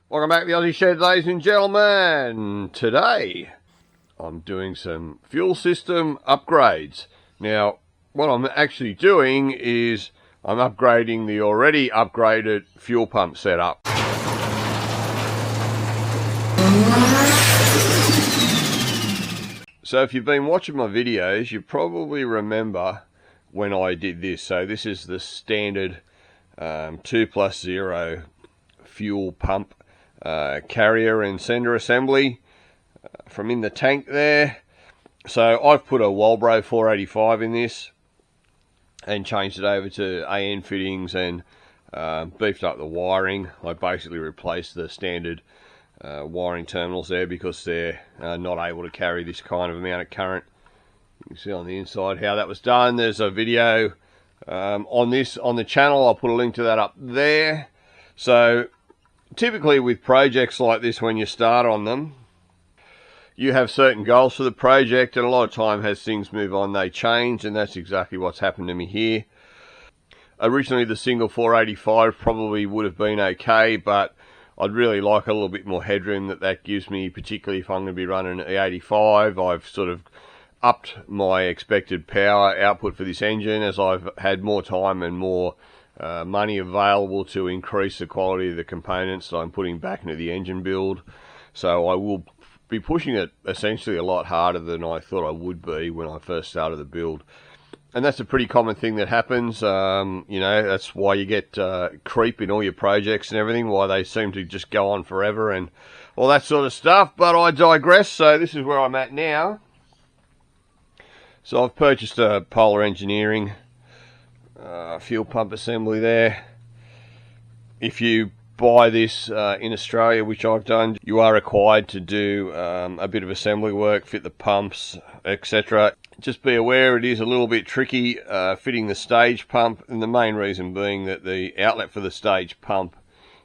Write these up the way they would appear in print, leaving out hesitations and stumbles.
Welcome back to the Aussie Shed, ladies and gentlemen. Today I'm doing some fuel system upgrades. Now what I'm actually doing is I'm upgrading the already upgraded fuel pump setup. So if you've been watching my videos, you probably remember when I did this. So this is the standard 2+0 fuel pump carrier and sender assembly from in the tank there. So I've put a Walbro 485 in this and changed it over to AN fittings and beefed up the wiring. I basically replaced the standard wiring terminals there because they're not able to carry this kind of amount of current. You can see on the inside how that was done. There's a video on this on the channel. I'll put a link to that up there. So typically with projects like this, when you start on them, you have certain goals for the project, and a lot of time as things move on they change, and that's exactly what's happened to me here. Originally the single 485 probably would have been okay, but I'd really like a little bit more headroom that gives me, particularly if I'm going to be running an E85. I've sort of upped my expected power output for this engine as I've had more time and more money available to increase the quality of the components that I'm putting back into the engine build. So I will be pushing it essentially a lot harder than I thought I would be when I first started the build. And that's a pretty common thing that happens. You know, that's why you get creep in all your projects and everything, why they seem to just go on forever and all that sort of stuff. But I digress. So this is where I'm at now. So I've purchased a Polar Engineering fuel pump assembly there. If you buy this in Australia, which I've done, you are required to do a bit of assembly work, fit the pumps, etc. Just be aware it is a little bit tricky fitting the stage pump, and the main reason being that the outlet for the stage pump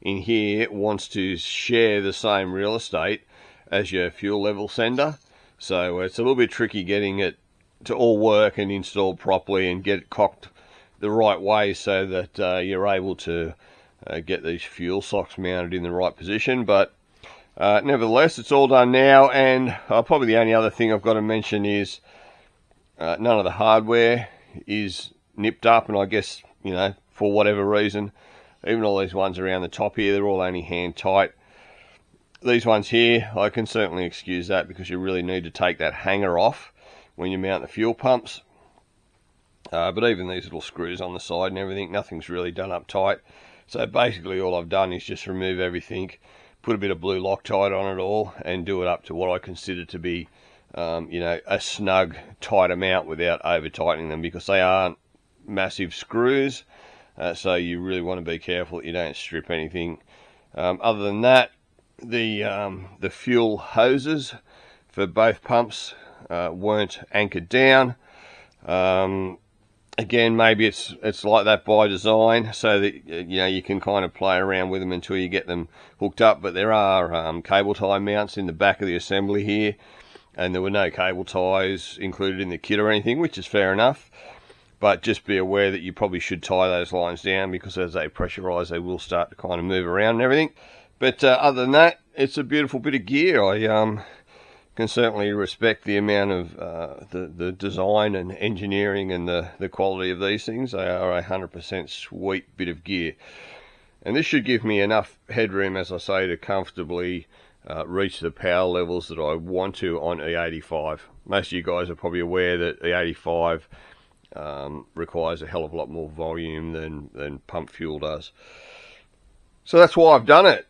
in here wants to share the same real estate as your fuel level sender. So it's a little bit tricky getting it to all work and installed properly and get it cocked the right way so that you're able to get these fuel socks mounted in the right position. But nevertheless, it's all done now, and probably the only other thing I've got to mention is none of the hardware is nipped up, and I guess, you know, for whatever reason, even all these ones around the top here, they're all only hand tight. These ones here, I can certainly excuse that because you really need to take that hanger off when you mount the fuel pumps. But even these little screws on the side and everything, nothing's really done up tight. So basically all I've done is just remove everything, put a bit of blue Loctite on it all, and do it up to what I consider to be you know, a snug, tight amount without over tightening them, because they aren't massive screws. So you really want to be careful that you don't strip anything. Other than that, the fuel hoses for both pumps weren't anchored down. Again, maybe it's like that by design, so that you know you can kind of play around with them until you get them hooked up. But there are cable tie mounts in the back of the assembly here, and there were no cable ties included in the kit or anything, which is fair enough. But just be aware that you probably should tie those lines down, because as they pressurize, they will start to kind of move around and everything. But other than that, it's a beautiful bit of gear. I can certainly respect the amount of the design and engineering and the quality of these things. They are 100% sweet bit of gear, and this should give me enough headroom, as I say, to comfortably reach the power levels that I want to on E85. Most of you guys are probably aware that E85 requires a hell of a lot more volume than pump fuel does. So that's why I've done it.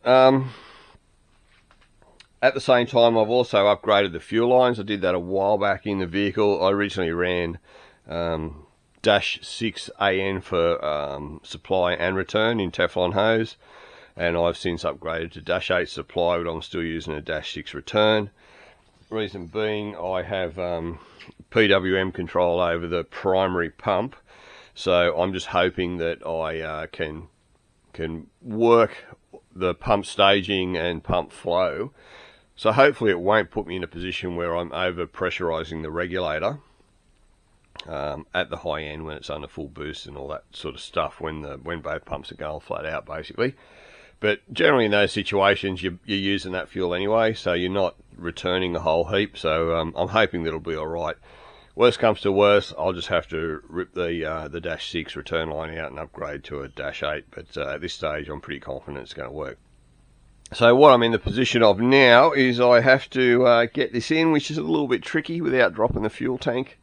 At the same time, I've also upgraded the fuel lines. I did that a while back in the vehicle. I originally ran -6 AN for supply and return in Teflon hose, and I've since upgraded to -8 supply, but I'm still using a -6 return. Reason being, I have PWM control over the primary pump, so I'm just hoping that I can work the pump staging and pump flow. So hopefully it won't put me in a position where I'm over pressurizing the regulator at the high end when it's under full boost and all that sort of stuff, when both pumps are going flat out basically. But generally in those situations, you're using that fuel anyway, so you're not returning the whole heap. So I'm hoping that'll be all right. Worst comes to worst, I'll just have to rip the dash 6 return line out and upgrade to a dash 8. But at this stage, I'm pretty confident it's going to work. So what I'm in the position of now is I have to get this in, which is a little bit tricky without dropping the fuel tank.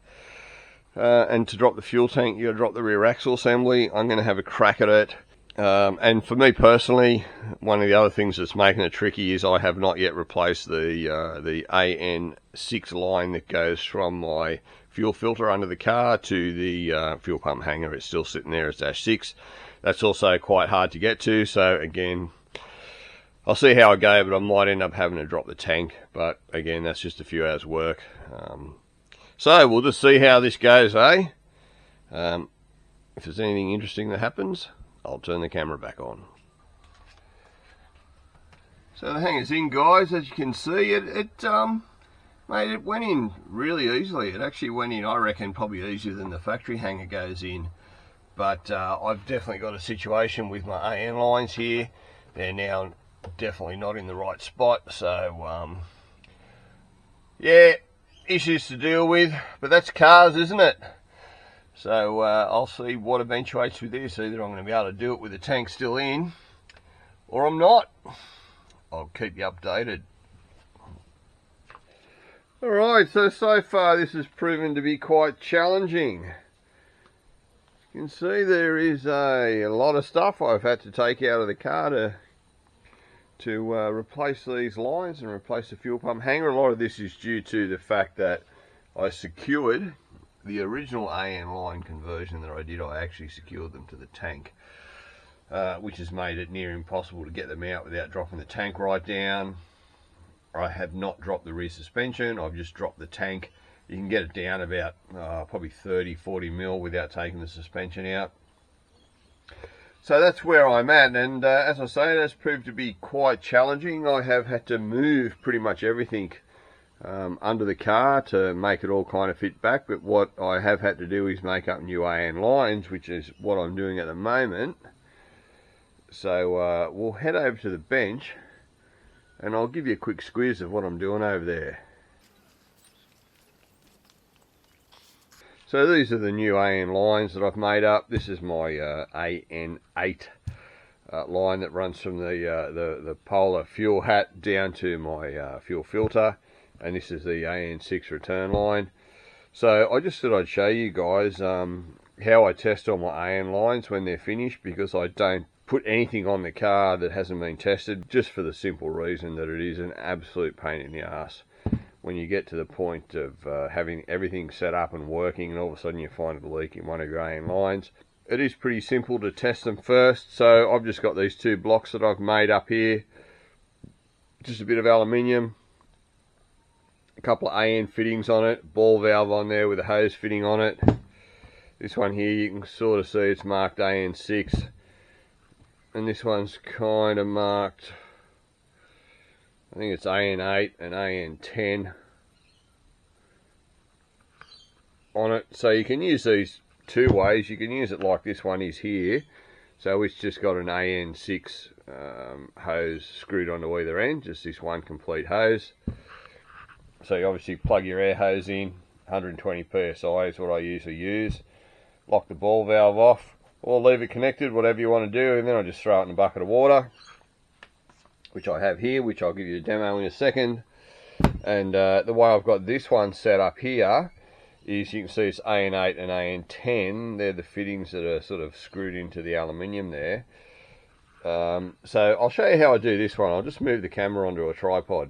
And to drop the fuel tank, you've got to drop the rear axle assembly. I'm going to have a crack at it. And for me personally, one of the other things that's making it tricky is I have not yet replaced the AN6 line that goes from my fuel filter under the car to the fuel pump hanger. It's still sitting there as dash 6. That's also quite hard to get to, so again, I'll see how I go, but I might end up having to drop the tank. But again, that's just a few hours work. So we'll just see how this goes, eh? If there's anything interesting that happens, I'll turn the camera back on. So the hanger's in, guys. As you can see, it went in really easily. It actually went in, I reckon, probably easier than the factory hanger goes in. But I've definitely got a situation with my AN lines here. They're now definitely not in the right spot. So, yeah, issues to deal with. But that's cars, isn't it? So I'll see what eventuates with this. Either I'm going to be able to do it with the tank still in, or I'm not. I'll keep you updated. Alright, so far this has proven to be quite challenging. You can see there is a lot of stuff I've had to take out of the car to replace these lines and replace the fuel pump hanger. A lot of this is due to the fact that I secured the original AN line conversion that I did. I actually secured them to the tank, which has made it near impossible to get them out without dropping the tank right down. I have not dropped the rear suspension, I've just dropped the tank. You can get it down about probably 30-40 mil without taking the suspension out. So that's where I'm at, and as I say, it has proved to be quite challenging. I have had to move pretty much everything under the car to make it all kind of fit back, but what I have had to do is make up new AN lines, which is what I'm doing at the moment. So we'll head over to the bench and I'll give you a quick squiz of what I'm doing over there. So these are the new AN lines that I've made up. This is my AN8 line that runs from the Polar fuel hat down to my fuel filter, and this is the AN6 return line. So I just thought I'd show you guys how I test all my AN lines when they're finished, because I don't put anything on the car that hasn't been tested, just for the simple reason that it is an absolute pain in the ass when you get to the point of having everything set up and working, and all of a sudden you find a leak in one of your AN lines. It is pretty simple to test them first. So I've just got these two blocks that I've made up here, just a bit of aluminium, a couple of AN fittings on it, ball valve on there with a hose fitting on it. This one here, you can sort of see it's marked AN6, and this one's kind of marked, I think it's AN8 and AN10 on it. So you can use these two ways. You can use it like this one is here, so it's just got an AN6 hose screwed onto either end, just this one complete hose. So you obviously plug your air hose in, 120 psi is what I usually use. Lock the ball valve off, or leave it connected, whatever you want to do, and then I just throw it in a bucket of water, which I have here, which I'll give you a demo in a second. And the way I've got this one set up here is, you can see it's AN8 and AN10. They're the fittings that are sort of screwed into the aluminium there. So I'll show you how I do this one. I'll just move the camera onto a tripod.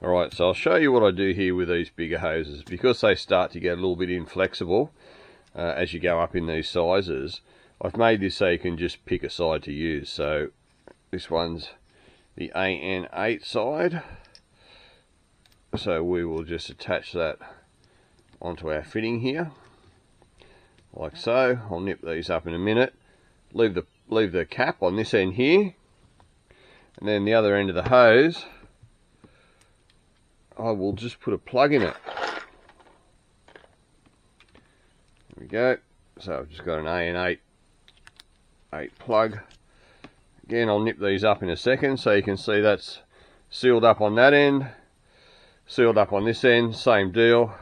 Alright, so I'll show you what I do here with these bigger hoses. Because they start to get a little bit inflexible as you go up in these sizes, I've made this so you can just pick a side to use. So this one's the AN8 side, so we will just attach that onto our fitting here, like so. I'll nip these up in a minute. Leave the cap on this end here, and then the other end of the hose, I will just put a plug in it. There we go. So I've just got an AN8 plug. Again, I'll nip these up in a second so you can see that's sealed up on that end, sealed up on this end, same deal.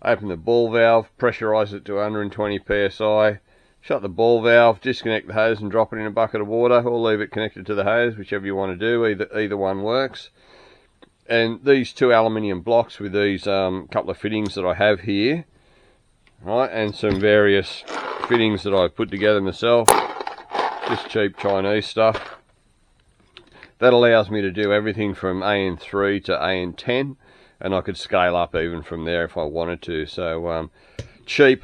Open the ball valve, pressurise it to 120 psi, shut the ball valve, disconnect the hose and drop it in a bucket of water, or leave it connected to the hose, whichever you want to do, either one works. And these two aluminium blocks with these couple of fittings that I have here, right, and some various fittings that I've put together myself, just cheap Chinese stuff. That allows me to do everything from AN3 to AN10, and I could scale up even from there if I wanted to. So cheap,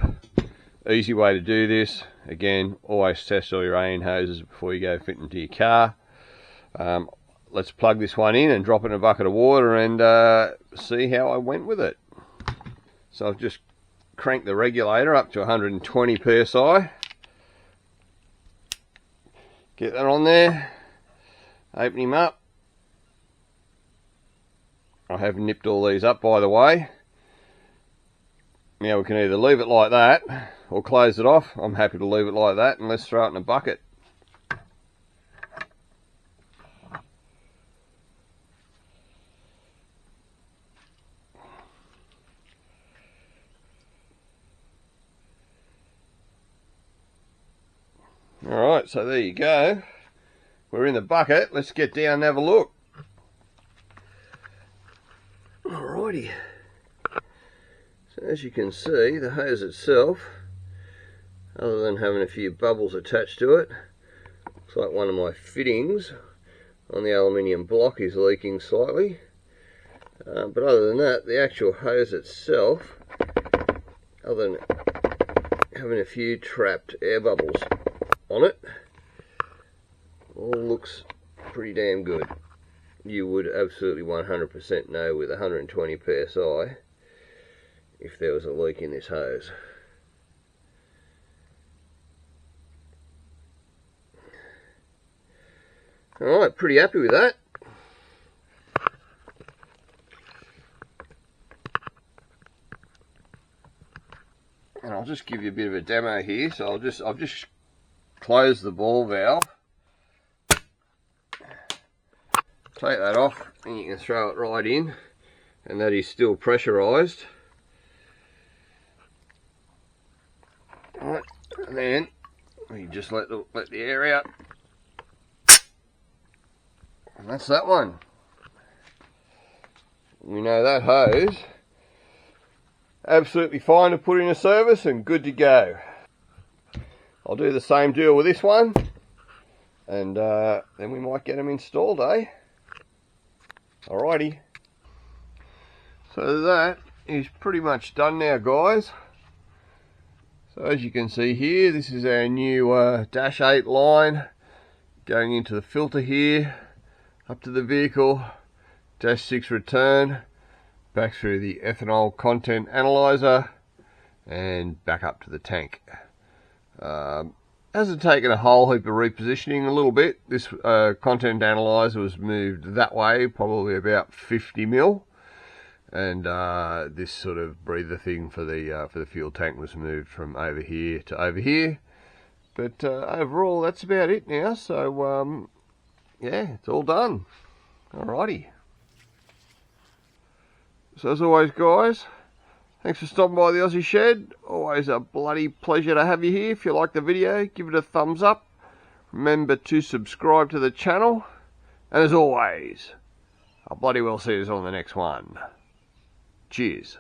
easy way to do this. Again, always test all your AN hoses before you go fit into your car. Let's plug this one in and drop it in a bucket of water and see how I went with it. So I've just cranked the regulator up to 120 psi. Get that on there, open him up. I have nipped all these up, by the way. Now we can either leave it like that or close it off. I'm happy to leave it like that, and let's throw it in a bucket. Alright, so there you go. We're in the bucket. Let's get down and have a look. Alrighty. So as you can see, the hose itself, other than having a few bubbles attached to it, looks like one of my fittings on the aluminium block is leaking slightly. But other than that, the actual hose itself, other than having a few trapped air bubbles on it, all looks pretty damn good. You would absolutely 100% know with 120 psi if there was a leak in this hose. Alright, pretty happy with that. And I'll just give you a bit of a demo here. So I've just closed the ball valve. Take that off and you can throw it right in, and that is still pressurized. Right, and then you just let the air out, and that's that one. We know that hose absolutely fine to put in a service and good to go. I'll do the same deal with this one, and then we might get them installed, eh? Alrighty. So that is pretty much done now, guys. So as you can see here, this is our new Dash 8 line going into the filter here, up to the vehicle, Dash 6 return, back through the ethanol content analyzer, and back up to the tank. Hasn't taken a whole heap of repositioning, a little bit. This content analyzer was moved that way, probably about 50 mil, and this sort of breather thing for the fuel tank was moved from over here to over here. But overall, that's about it now. So yeah, it's all done. Alrighty. So as always, guys, thanks for stopping by the Aussie Shed. Always a bloody pleasure to have you here. If you like the video, give it a thumbs up. Remember to subscribe to the channel. And as always, I'll bloody well see you on the next one. Cheers.